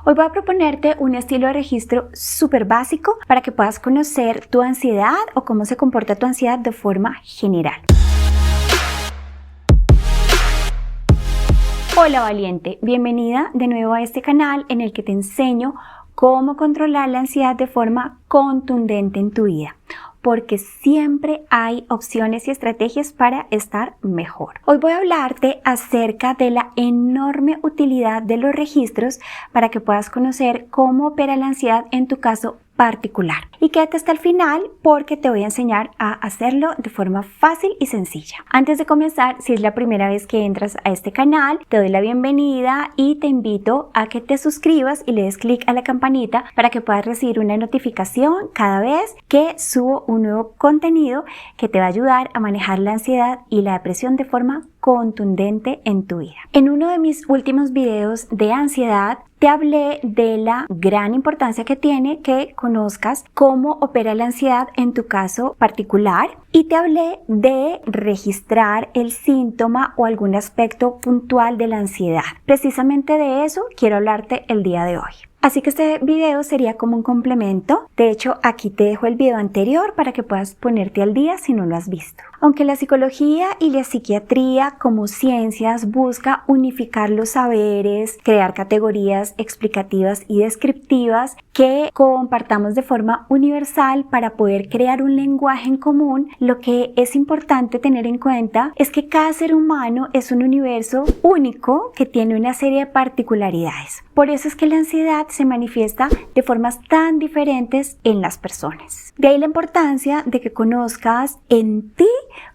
Hoy voy a proponerte un estilo de registro súper básico para que puedas conocer tu ansiedad o cómo se comporta tu ansiedad de forma general. Hola valiente, bienvenida de nuevo a este canal en el que te enseño cómo controlar la ansiedad de forma contundente en tu vida, porque siempre hay opciones y estrategias para estar mejor. Hoy voy a hablarte acerca de la enorme utilidad de los registros para que puedas conocer cómo opera la ansiedad en tu caso particular. Y quédate hasta el final porque te voy a enseñar a hacerlo de forma fácil y sencilla. Antes de comenzar, si es la primera vez que entras a este canal, te doy la bienvenida y te invito a que te suscribas y le des clic a la campanita para que puedas recibir una notificación cada vez que subo un nuevo contenido que te va a ayudar a manejar la ansiedad y la depresión de forma contundente en tu vida. En uno de mis últimos videos de ansiedad te hablé de la gran importancia que tiene que conozcas cómo opera la ansiedad en tu caso particular y te hablé de registrar el síntoma o algún aspecto puntual de la ansiedad. Precisamente de eso quiero hablarte el día de hoy. Así que este video sería como un complemento. De hecho, aquí te dejo el video anterior para que puedas ponerte al día si no lo has visto. Aunque la psicología y la psiquiatría como ciencias busca unificar los saberes, crear categorías explicativas y descriptivas que compartamos de forma universal para poder crear un lenguaje en común, lo que es importante tener en cuenta es que cada ser humano es un universo único que tiene una serie de particularidades. Por eso es que la ansiedad se manifiesta de formas tan diferentes en las personas. De ahí la importancia de que conozcas en ti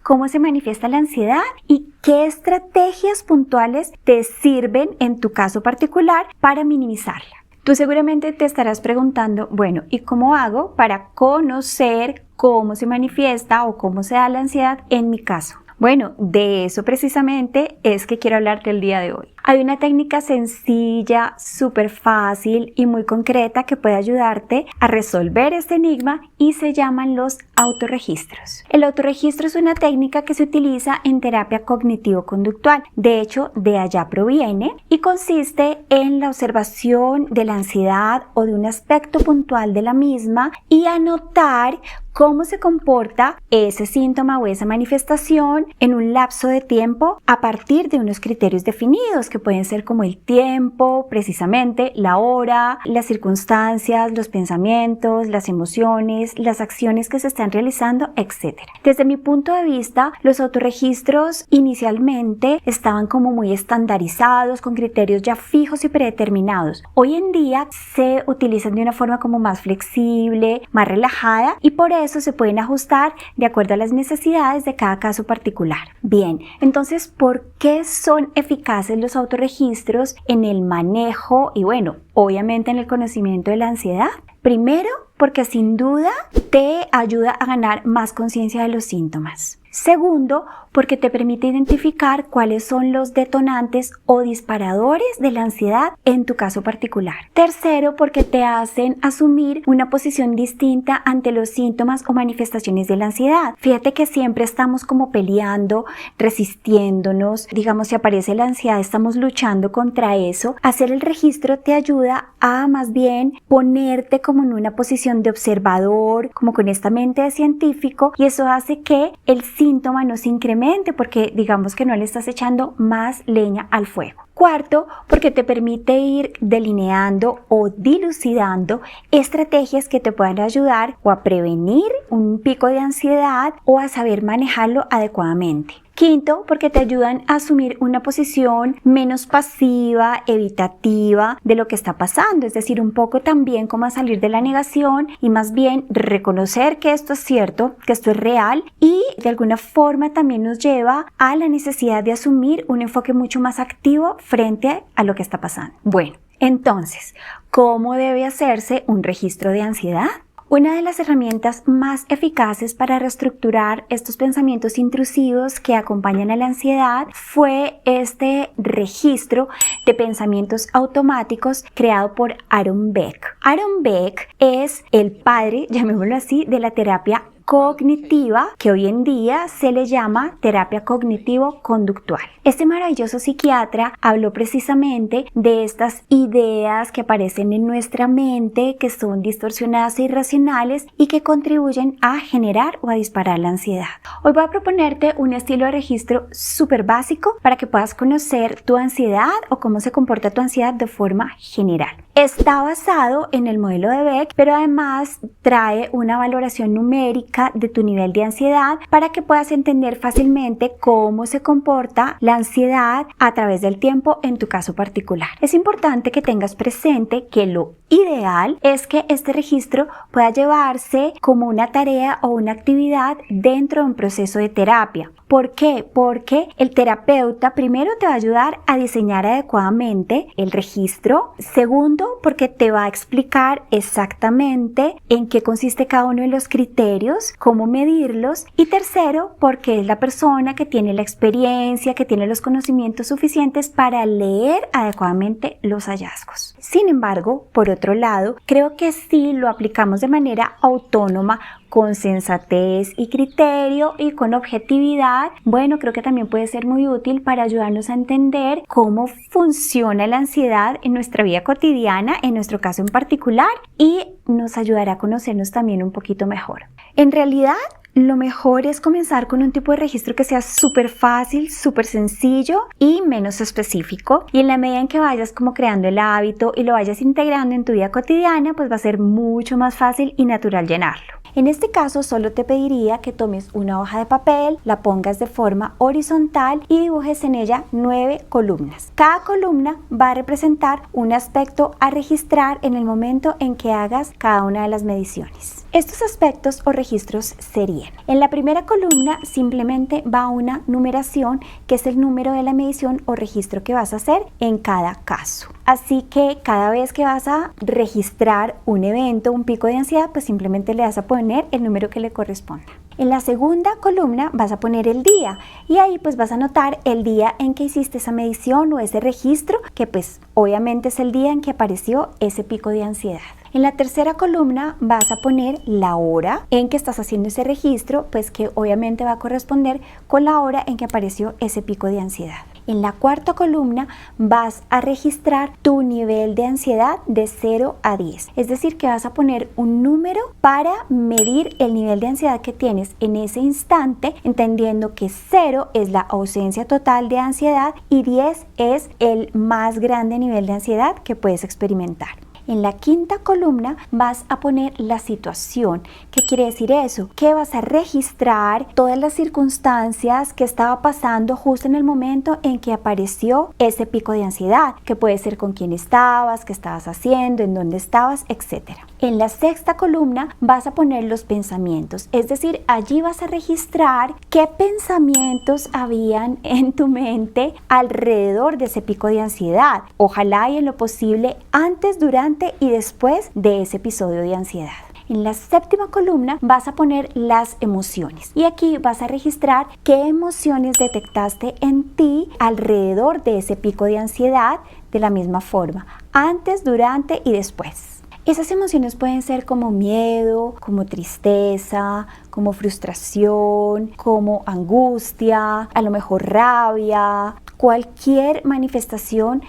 cómo se manifiesta la ansiedad y qué estrategias puntuales te sirven en tu caso particular para minimizarla. Tú seguramente te estarás preguntando, bueno, ¿y cómo hago para conocer cómo se manifiesta o cómo se da la ansiedad en mi caso? Bueno, de eso precisamente es que quiero hablarte el día de hoy. Hay una técnica sencilla, súper fácil y muy concreta que puede ayudarte a resolver este enigma y se llaman los autorregistros. El autorregistro es una técnica que se utiliza en terapia cognitivo-conductual. De hecho, de allá proviene y consiste en la observación de la ansiedad o de un aspecto puntual de la misma y anotar cómo se comporta ese síntoma o esa manifestación en un lapso de tiempo a partir de unos criterios definidos que pueden ser como el tiempo, precisamente la hora, las circunstancias, los pensamientos, las emociones, las acciones que se están realizando, etc. Desde mi punto de vista, los autorregistros inicialmente estaban como muy estandarizados, con criterios ya fijos y predeterminados. Hoy en día se utilizan de una forma como más flexible, más relajada y por eso se pueden ajustar de acuerdo a las necesidades de cada caso particular. Bien, entonces, ¿por qué son eficaces los autorregistros en el manejo y bueno, obviamente en el conocimiento de la ansiedad? Primero, porque sin duda te ayuda a ganar más conciencia de los síntomas. Segundo, porque te permite identificar cuáles son los detonantes o disparadores de la ansiedad en tu caso particular. Tercero, porque te hacen asumir una posición distinta ante los síntomas o manifestaciones de la ansiedad. Fíjate que siempre estamos como peleando, resistiéndonos. Digamos, si aparece la ansiedad, estamos luchando contra eso. Hacer el registro te ayuda a más bien ponerte como en una posición de observador, como con esta mente de científico, y eso hace que el síntoma no se incremente porque digamos que no le estás echando más leña al fuego. Cuarto, porque te permite ir delineando o dilucidando estrategias que te puedan ayudar o a prevenir un pico de ansiedad o a saber manejarlo adecuadamente. Quinto, porque te ayudan a asumir una posición menos pasiva, evitativa de lo que está pasando, es decir, un poco también como a salir de la negación y más bien reconocer que esto es cierto, que esto es real y de alguna forma también nos lleva a la necesidad de asumir un enfoque mucho más activo frente a lo que está pasando. Bueno, entonces, ¿cómo debe hacerse un registro de ansiedad? Una de las herramientas más eficaces para reestructurar estos pensamientos intrusivos que acompañan a la ansiedad fue este registro de pensamientos automáticos creado por Aaron Beck. Aaron Beck es el padre, llamémoslo así, de la terapia cognitiva, que hoy en día se le llama terapia cognitivo-conductual. Este maravilloso psiquiatra habló precisamente de estas ideas que aparecen en nuestra mente, que son distorsionadas e irracionales y que contribuyen a generar o a disparar la ansiedad. Hoy voy a proponerte un estilo de registro súper básico para que puedas conocer tu ansiedad o cómo se comporta tu ansiedad de forma general. Está basado en el modelo de Beck, pero además trae una valoración numérica de tu nivel de ansiedad para que puedas entender fácilmente cómo se comporta la ansiedad a través del tiempo en tu caso particular. Es importante que tengas presente que lo ideal es que este registro pueda llevarse como una tarea o una actividad dentro de un proceso de terapia. ¿Por qué? Porque el terapeuta primero te va a ayudar a diseñar adecuadamente el registro. Segundo, porque te va a explicar exactamente en qué consiste cada uno de los criterios, cómo medirlos. Y tercero, porque es la persona que tiene la experiencia, que tiene los conocimientos suficientes para leer adecuadamente los hallazgos. Sin embargo, por otro lado, creo que si lo aplicamos de manera autónoma, con sensatez y criterio y con objetividad, bueno, creo que también puede ser muy útil para ayudarnos a entender cómo funciona la ansiedad en nuestra vida cotidiana, en nuestro caso en particular, y nos ayudará a conocernos también un poquito mejor. En realidad, lo mejor es comenzar con un tipo de registro que sea súper fácil, súper sencillo y menos específico. Y en la medida en que vayas como creando el hábito y lo vayas integrando en tu vida cotidiana, pues va a ser mucho más fácil y natural llenarlo. En este caso solo te pediría que tomes una hoja de papel, la pongas de forma horizontal y dibujes en ella 9 columnas. Cada columna va a representar un aspecto a registrar en el momento en que hagas cada una de las mediciones. Estos aspectos o registros serían: en la primera columna simplemente va una numeración, que es el número de la medición o registro que vas a hacer en cada caso. Así que cada vez que vas a registrar un evento, un pico de ansiedad, pues simplemente le vas a poner el número que le corresponda. En la segunda columna vas a poner el día y ahí pues vas a anotar el día en que hiciste esa medición o ese registro, que pues obviamente es el día en que apareció ese pico de ansiedad. En la tercera columna vas a poner la hora en que estás haciendo ese registro, pues que obviamente va a corresponder con la hora en que apareció ese pico de ansiedad. En la cuarta columna vas a registrar tu nivel de ansiedad de 0 a 10. Es decir, que vas a poner un número para medir el nivel de ansiedad que tienes en ese instante, entendiendo que 0 es la ausencia total de ansiedad y 10 es el más grande nivel de ansiedad que puedes experimentar. En la quinta columna vas a poner la situación. ¿Qué quiere decir eso? Que vas a registrar todas las circunstancias que estaba pasando justo en el momento en que apareció ese pico de ansiedad, que puede ser con quién estabas, qué estabas haciendo, en dónde estabas, etc. En la sexta columna vas a poner los pensamientos, es decir, allí vas a registrar qué pensamientos habían en tu mente alrededor de ese pico de ansiedad. Ojalá y en lo posible antes, durante y después de ese episodio de ansiedad. En la séptima columna vas a poner las emociones y aquí vas a registrar qué emociones detectaste en ti alrededor de ese pico de ansiedad de la misma forma, antes, durante y después. Esas emociones pueden ser como miedo, como tristeza, como frustración, como angustia, a lo mejor rabia, cualquier manifestación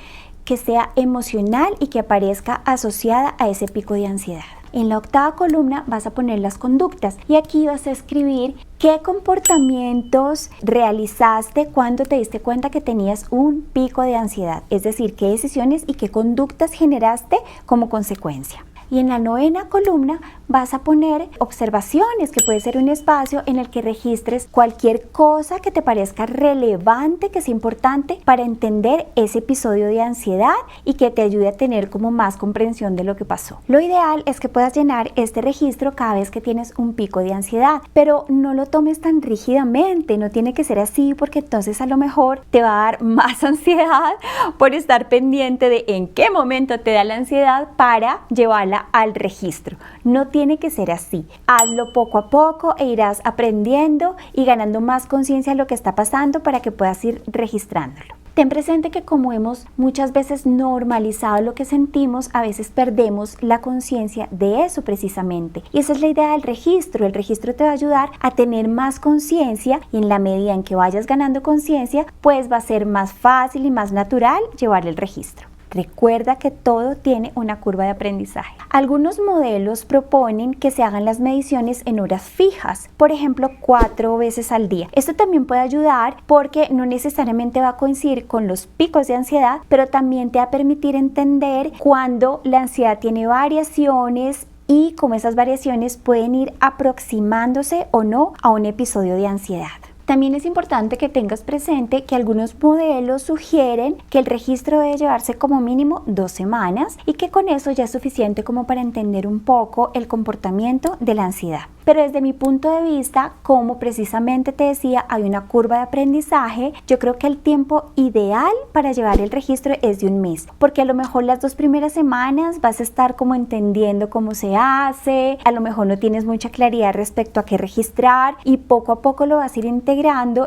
que sea emocional y que aparezca asociada a ese pico de ansiedad. En la octava columna vas a poner las conductas y aquí vas a escribir qué comportamientos realizaste cuando te diste cuenta que tenías un pico de ansiedad, es decir, qué decisiones y qué conductas generaste como consecuencia. Y en la novena columna vas a poner observaciones, que puede ser un espacio en el que registres cualquier cosa que te parezca relevante, que sea importante para entender ese episodio de ansiedad y que te ayude a tener como más comprensión de lo que pasó. Lo ideal es que puedas llenar este registro cada vez que tienes un pico de ansiedad, pero no lo tomes tan rígidamente, no tiene que ser así porque entonces a lo mejor te va a dar más ansiedad por estar pendiente de en qué momento te da la ansiedad para llevarla al registro. No tiene que ser así. Hazlo poco a poco e irás aprendiendo y ganando más conciencia de lo que está pasando para que puedas ir registrándolo. Ten presente que como hemos muchas veces normalizado lo que sentimos, a veces perdemos la conciencia de eso precisamente. Y esa es la idea del registro. El registro te va a ayudar a tener más conciencia y en la medida en que vayas ganando conciencia, pues va a ser más fácil y más natural llevar el registro. Recuerda que todo tiene una curva de aprendizaje. Algunos modelos proponen que se hagan las mediciones en horas fijas, por ejemplo 4 veces al día. Esto también puede ayudar porque no necesariamente va a coincidir con los picos de ansiedad, pero también te va a permitir entender cuando la ansiedad tiene variaciones y cómo esas variaciones pueden ir aproximándose o no a un episodio de ansiedad. También es importante que tengas presente que algunos modelos sugieren que el registro debe llevarse como mínimo 2 semanas y que con eso ya es suficiente como para entender un poco el comportamiento de la ansiedad. Pero desde mi punto de vista, como precisamente te decía, hay una curva de aprendizaje, yo creo que el tiempo ideal para llevar el registro es de 1 mes, porque a lo mejor las 2 primeras semanas vas a estar como entendiendo cómo se hace, a lo mejor no tienes mucha claridad respecto a qué registrar y poco a poco lo vas a ir integrando.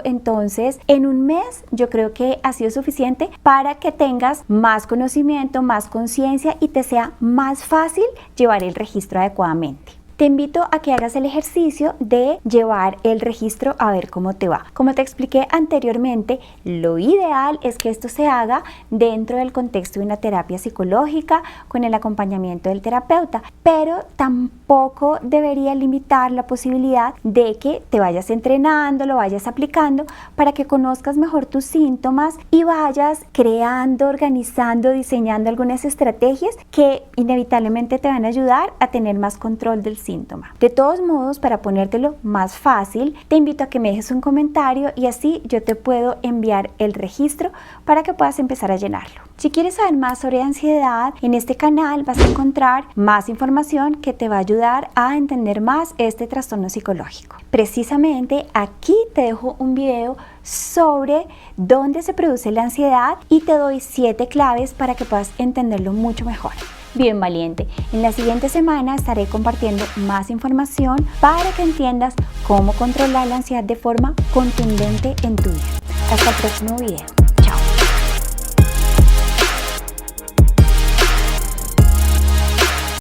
Entonces en 1 mes yo creo que ha sido suficiente para que tengas más conocimiento, más conciencia y te sea más fácil llevar el registro adecuadamente. Te invito a que hagas el ejercicio de llevar el registro a ver cómo te va. Como te expliqué anteriormente, lo ideal es que esto se haga dentro del contexto de una terapia psicológica con el acompañamiento del terapeuta, pero tampoco debería limitar la posibilidad de que te vayas entrenando, lo vayas aplicando para que conozcas mejor tus síntomas y vayas creando, organizando, diseñando algunas estrategias que inevitablemente te van a ayudar a tener más control del síntoma. De todos modos, para ponértelo más fácil, te invito a que me dejes un comentario y así yo te puedo enviar el registro para que puedas empezar a llenarlo. Si quieres saber más sobre ansiedad, en este canal vas a encontrar más información que te va a ayudar a entender más este trastorno psicológico. Precisamente aquí te dejo un video sobre dónde se produce la ansiedad y te doy 7 claves para que puedas entenderlo mucho mejor. Bien valiente, en la siguiente semana estaré compartiendo más información para que entiendas cómo controlar la ansiedad de forma contundente en tu vida. Hasta el próximo video.